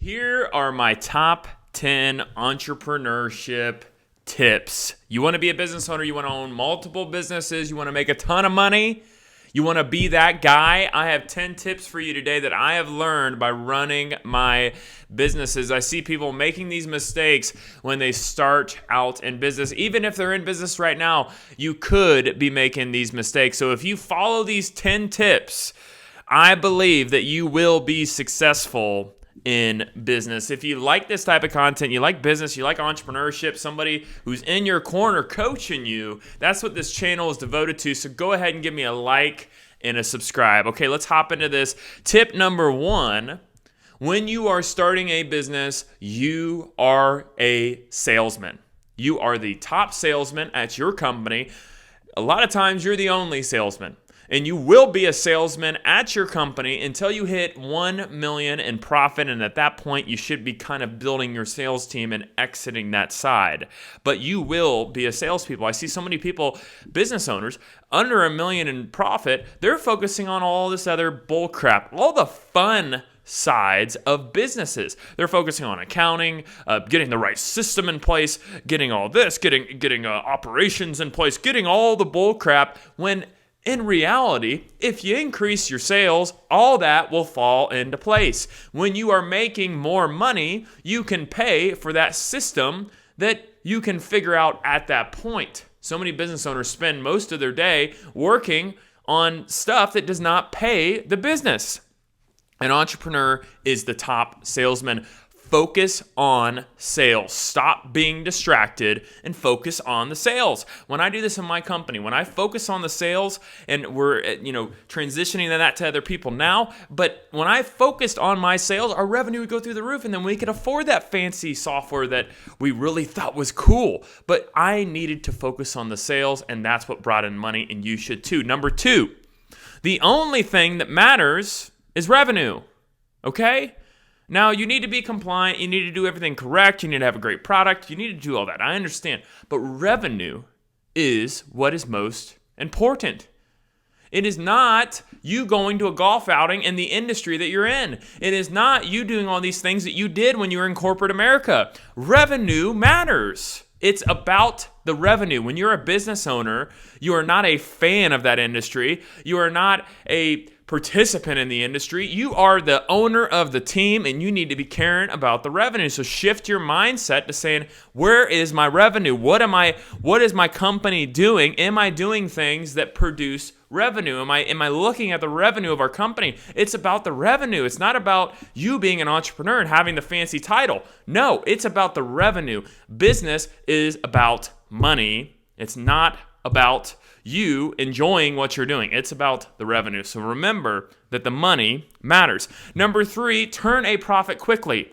Here are my top 10 entrepreneurship tips. You want to be a business owner, you want to own multiple businesses, you want to make a ton of money, you want to be that guy. I have 10 tips for you today that I have learned by running my businesses. I see people making these mistakes when they start out in business. Even if they're in business right now, you could be making these mistakes. So if you follow these 10 tips, I believe that you will be successful in business. If you like this type of content, you like business, you like entrepreneurship, somebody who's in your corner coaching you, that's what this channel is devoted to. So go ahead and give me a like and a subscribe. Okay, let's hop into this. Tip number 1, when you are starting a business, you are a salesman. You are the top salesman at your company. A lot of times you're the only salesman. And you will be a salesman at your company until you hit 1 million in profit. And at that point, you should be kind of building your sales team and exiting that side. But you will be a salespeople. I see so many people, business owners, under 1 million in profit, they're focusing on all this other bull crap, all the fun sides of businesses. They're focusing on accounting, getting the right system in place, getting all this, getting operations in place, getting all the bull crap, when in reality, if you increase your sales, all that will fall into place. When you are making more money, you can pay for that system that you can figure out at that point. So many business owners spend most of their day working on stuff that does not pay the business. An entrepreneur is the top salesman. Focus on sales. Stop being distracted and focus on the sales. When I do this in my company, when I focus on the sales, and we're transitioning that to other people now, but when I focused on my sales, our revenue would go through the roof, and then we could afford that fancy software that we really thought was cool. But I needed to focus on the sales, and that's what brought in money, and you should too. Number 2, the only thing that matters is revenue. Okay? Now, you need to be compliant, you need to do everything correct, you need to have a great product, you need to do all that. I understand. But revenue is what is most important. It is not you going to a golf outing in the industry that you're in. It is not you doing all these things that you did when you were in corporate America. Revenue matters. It's about the revenue. When you're a business owner, you are not a fan of that industry. You are not a participant in the industry. You are the owner of the team, and you need to be caring about the revenue. So shift your mindset to saying, where is my revenue? What is my company doing? Am I doing things that produce revenue? Am I looking at the revenue of our company? It's about the revenue. It's not about you being an entrepreneur and having the fancy title. No, it's about the revenue. Business is about money. It's not about you enjoying what you're doing. It's about the revenue. So remember that the money matters. Number 3, turn a profit quickly.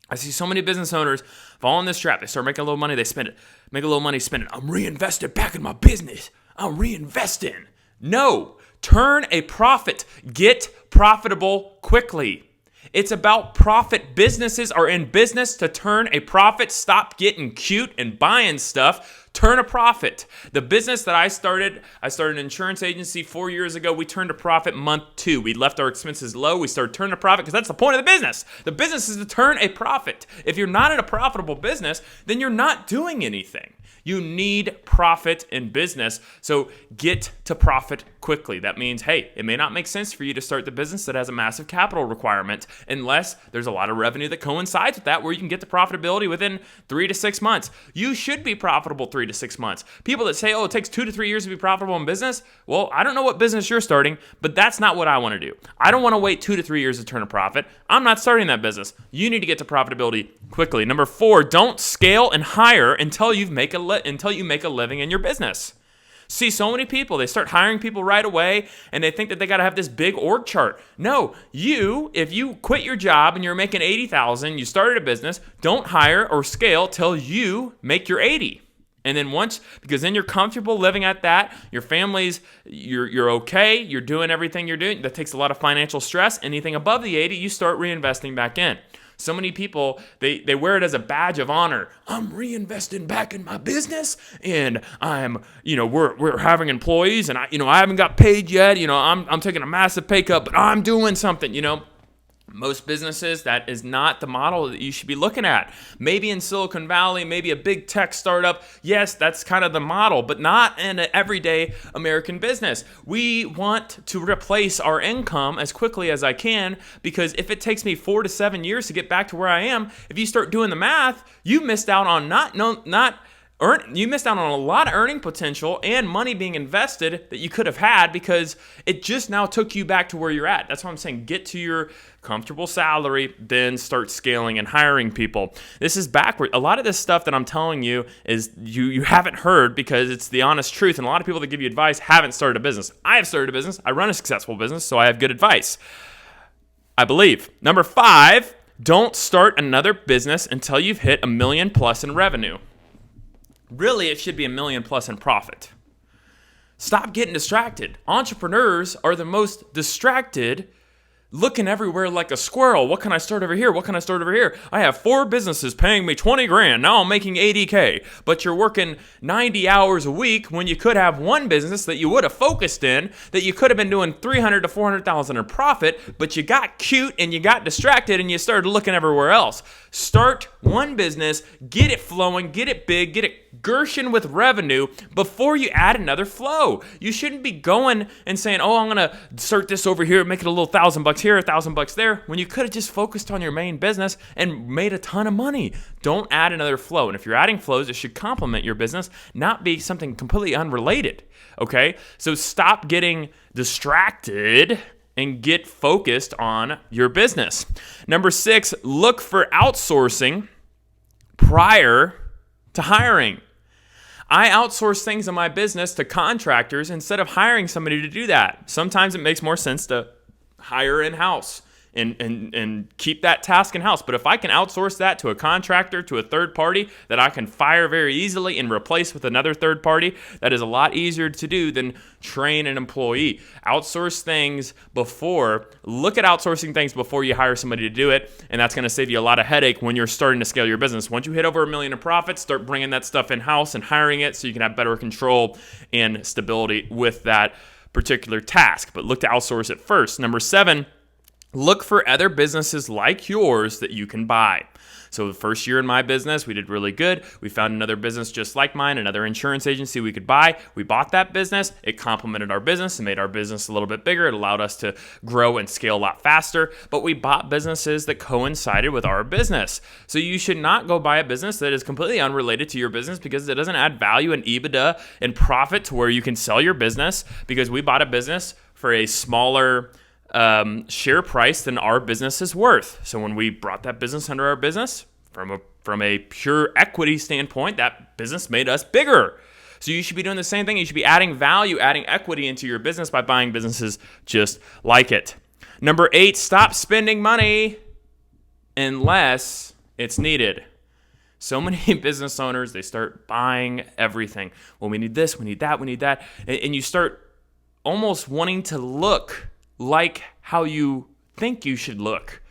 I see so many business owners fall in this trap. They start making a little money, they spend it. Make a little money, spend it. I'm reinvesting back in my business. I'm reinvesting. No, turn a profit. Get profitable quickly. It's about profit. Businesses are in business to turn a profit. Stop getting cute and buying stuff. Turn a profit. The business that I started an insurance agency 4 years ago. We turned a profit month 2. We left our expenses low. We started turning a profit because that's the point of the business. The business is to turn a profit. If you're not in a profitable business, then you're not doing anything. You need profit in business, so get to profit quickly. That means, hey, it may not make sense for you to start the business that has a massive capital requirement unless there's a lot of revenue that coincides with that where you can get to profitability within 3 to 6 months. You should be profitable 3 to 6 months. People that say, it takes 2 to 3 years to be profitable in business, well, I don't know what business you're starting, but that's not what I want to do. I don't want to wait 2 to 3 years to turn a profit. I'm not starting that business. You need to get to profitability quickly. Number 4, don't scale and hire until you make a living in your business. See, so many people, they start hiring people right away and they think that they got to have this big org chart. No, if you quit your job and you're making $80,000, you started a business, don't hire or scale till you make your 80. And then because then you're comfortable living at that, your family's, you're okay, you're doing everything you're doing. That takes a lot of financial stress. Anything above the 80, you start reinvesting back in. So many people, they wear it as a badge of honor. I'm reinvesting back in my business, and we're having employees, and I haven't got paid yet. I'm taking a massive pay cut, but I'm doing something. Most businesses, that is not the model that you should be looking at. Maybe in Silicon Valley, maybe a big tech startup. Yes, that's kind of the model, but not in an everyday American business. We want to replace our income as quickly as I can, because if it takes me 4 to 7 years to get back to where I am, if you start doing the math, you missed out on you missed out on a lot of earning potential and money being invested that you could have had, because it just now took you back to where you're at. That's why I'm saying get to your comfortable salary, then start scaling and hiring people. This is backward. A lot of this stuff that I'm telling you is you haven't heard, because it's the honest truth. And a lot of people that give you advice haven't started a business. I have started a business. I run a successful business, so I have good advice, I believe. Number 5, don't start another business until you've hit $1 million+ in revenue. Really, it should be $1 million+ in profit. Stop getting distracted. Entrepreneurs are the most distracted, looking everywhere like a squirrel. What can I start over here? What can I start over here? I have 4 businesses paying me 20 grand. Now I'm making 80K. But you're working 90 hours a week when you could have one business that you would have focused in, that you could have been doing 300 to 400,000 in profit, but you got cute and you got distracted and you started looking everywhere else. Start one business, get it flowing, get it big, get it Gershon with revenue before you add another flow. You shouldn't be going and saying, oh, I'm going to start this over here, make it a little $1,000 here, $1,000 there, when you could have just focused on your main business and made a ton of money. Don't add another flow. And if you're adding flows, it should complement your business, not be something completely unrelated. Okay? So stop getting distracted and get focused on your business. Number 6, look for outsourcing prior to hiring. I outsource things in my business to contractors instead of hiring somebody to do that. Sometimes it makes more sense to hire in-house and keep that task in-house. But if I can outsource that to a contractor, to a third party that I can fire very easily and replace with another third party, that is a lot easier to do than train an employee. Outsource things look at outsourcing things before you hire somebody to do it, and that's going to save you a lot of headache when you're starting to scale your business. Once you hit over $1 million in profits, start bringing that stuff in-house and hiring it so you can have better control and stability with that particular task. But look to outsource it first. Number 7, look for other businesses like yours that you can buy. So the first year in my business, we did really good. We found another business just like mine, another insurance agency we could buy. We bought that business. It complemented our business and made our business a little bit bigger. It allowed us to grow and scale a lot faster. But we bought businesses that coincided with our business. So you should not go buy a business that is completely unrelated to your business, because it doesn't add value and EBITDA and profit to where you can sell your business, because we bought a business for a smaller share price than our business is worth. So when we brought that business under our business, from a pure equity standpoint, that business made us bigger. So you should be doing the same thing. You should be adding value, adding equity into your business by buying businesses just like it. Number 8, stop spending money unless it's needed. So many business owners, they start buying everything. Well, we need this, we need that, we need that. And you start almost wanting to look like how you think you should look.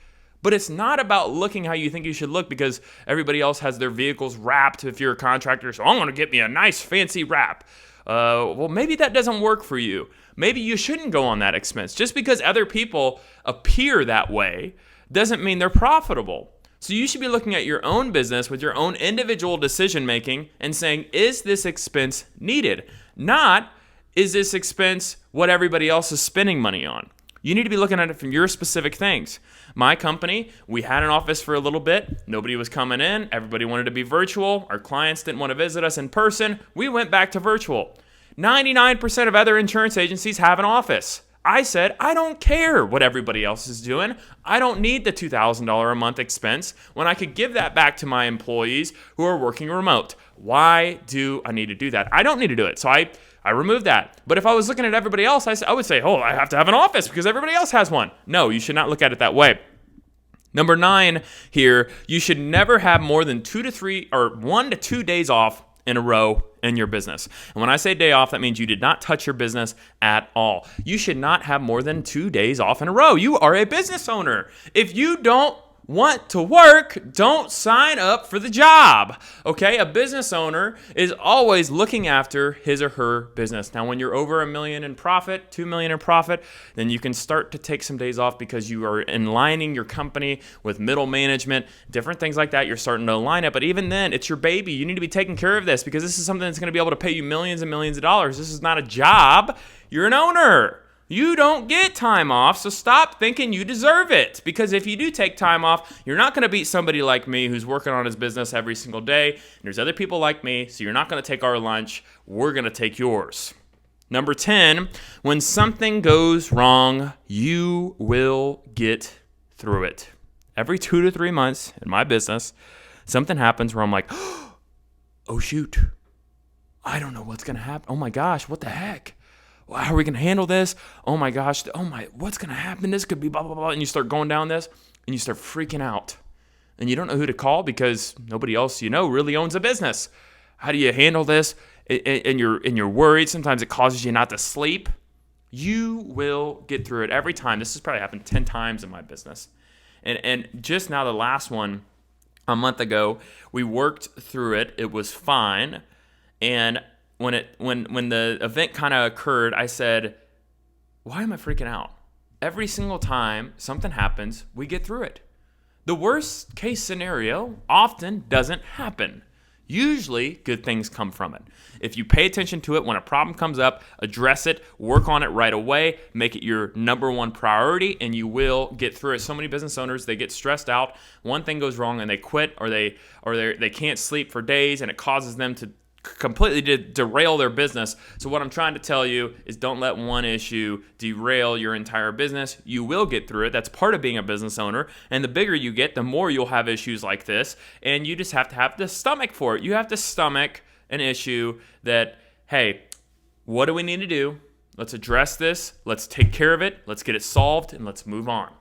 But it's not about looking how you think you should look, because everybody else has their vehicles wrapped if you're a contractor. So I'm going to get me a nice fancy wrap. Well, maybe that doesn't work for you. Maybe you shouldn't go on that expense. Just because other people appear that way doesn't mean they're profitable. So you should be looking at your own business with your own individual decision making and saying, is this expense needed? Not, is this expense what everybody else is spending money on? You need to be looking at it from your specific things. My company, we had an office for a little bit. Nobody was coming in. Everybody wanted to be virtual. Our clients didn't want to visit us in person. We went back to virtual. 99% of other insurance agencies have an office. I said, I don't care what everybody else is doing. I don't need the $2,000 a month expense when I could give that back to my employees who are working remote. Why do I need to do that? I don't need to do it. So I removed that. But if I was looking at everybody else, I would say, oh, I have to have an office because everybody else has one. No, you should not look at it that way. Number 9 here, you should never have more than 2 to 3 or 1 to 2 days off in a row in your business. And when I say day off, that means you did not touch your business at all. You should not have more than 2 days off in a row. You are a business owner. If you don't want to work, don't sign up for the job. Okay? A business owner is always looking after his or her business. Now, when you're over $1 million in profit, $2 million in profit, then you can start to take some days off because you are aligning your company with middle management, different things like that. You're starting to align it. But even then, it's your baby. You need to be taking care of this because this is something that's going to be able to pay you millions and millions of dollars. This is not a job. You're an owner. You don't get time off, so stop thinking you deserve it. Because if you do take time off, you're not going to beat somebody like me who's working on his business every single day. And there's other people like me, so you're not going to take our lunch. We're going to take yours. Number 10, when something goes wrong, you will get through it. Every 2 to 3 months in my business, something happens where I'm like, oh, shoot. I don't know what's going to happen. Oh, my gosh, what the heck? How are we going to handle this? Oh my gosh. What's going to happen? This could be blah, blah, blah. And you start going down this and you start freaking out. And you don't know who to call because nobody else you know really owns a business. How do you handle this? And you're worried. Sometimes it causes you not to sleep. You will get through it every time. This has probably happened 10 times in my business. And just now the last one, a month ago, we worked through it. It was fine. And when the event kind of occurred, I said, why am I freaking out? Every single time something happens, we get through it. The worst case scenario often doesn't happen. Usually, good things come from it. If you pay attention to it, when a problem comes up, address it, work on it right away, make it your number one priority, and you will get through it. So many business owners, they get stressed out. One thing goes wrong and they quit, or they can't sleep for days, and it causes them to completely derail their business. So what I'm trying to tell you is don't let one issue derail your entire business. You will get through it. That's part of being a business owner. And the bigger you get, the more you'll have issues like this. And you just have to have the stomach for it. You have to stomach an issue that, hey, what do we need to do? Let's address this. Let's take care of it. Let's get it solved, and let's move on.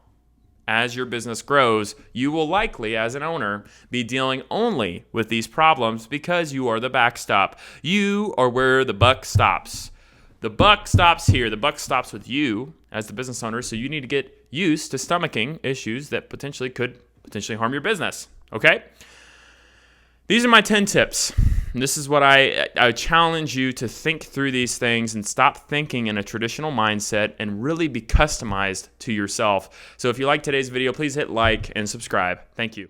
As your business grows, you will likely, as an owner, be dealing only with these problems because you are the backstop. You are where the buck stops. The buck stops here. The buck stops with you as the business owner, so you need to get used to stomaching issues that could potentially harm your business, okay? These are my 10 tips. And this is what I challenge you to think through these things and stop thinking in a traditional mindset and really be customized to yourself. So if you like today's video, please hit like and subscribe. Thank you.